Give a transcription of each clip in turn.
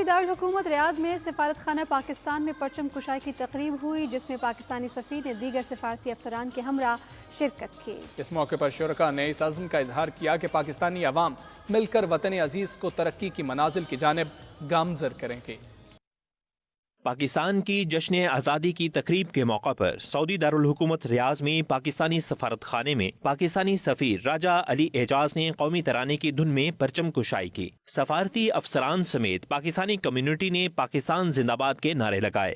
دارالحکومت ریاض میں سفارت خانہ پاکستان میں پرچم کشائی کی تقریب ہوئی، جس میں پاکستانی سفیر نے دیگر سفارتی افسران کے ہمراہ شرکت کی۔ اس موقع پر شرکاء نے اس عزم کا اظہار کیا کہ پاکستانی عوام مل کر وطن عزیز کو ترقی کی منازل کی جانب گامزن کریں گے۔ پاکستان کی جشن آزادی کی تقریب کے موقع پر سعودی دارالحکومت ریاض میں پاکستانی سفارت خانے میں پاکستانی سفیر راجہ علی اعجاز نے قومی ترانے کی دھن میں پرچم کشائی کی۔ سفارتی افسران سمیت پاکستانی کمیونٹی نے پاکستان زندہ باد کے نعرے لگائے۔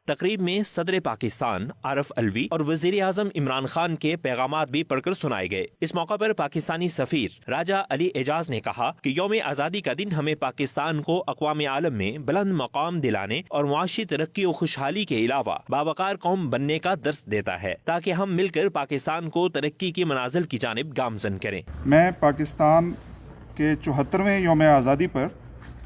تقریب میں صدر پاکستان عارف الوی اور وزیر اعظم عمران خان کے پیغامات بھی پڑھ کر سنائے گئے۔ اس موقع پر پاکستانی سفیر راجہ علی اعجاز نے کہا کہ یوم آزادی کا دن ہمیں پاکستان کو اقوام عالم میں بلند مقام دلانے اور معاشی ترقی و خوشحالی کے علاوہ باوقار قوم بننے کا درس دیتا ہے، تاکہ ہم مل کر پاکستان کو ترقی کی منازل کی جانب گامزن کریں۔ میں پاکستان کے 74ویں یوم آزادی پر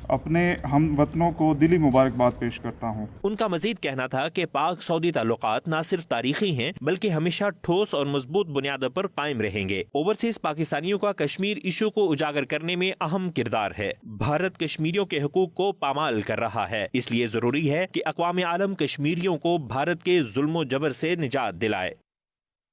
اپنے ہم وطنوں کو دلی مبارکباد پیش کرتا ہوں۔ ان کا مزید کہنا تھا کہ پاک سعودی تعلقات نہ صرف تاریخی ہیں بلکہ ہمیشہ ٹھوس اور مضبوط بنیادوں پر قائم رہیں گے۔ اوورسیز پاکستانیوں کا کشمیر ایشو کو اجاگر کرنے میں اہم کردار ہے۔ بھارت کشمیریوں کے حقوق کو پامال کر رہا ہے، اس لیے ضروری ہے کہ اقوام عالم کشمیریوں کو بھارت کے ظلم و جبر سے نجات دلائے۔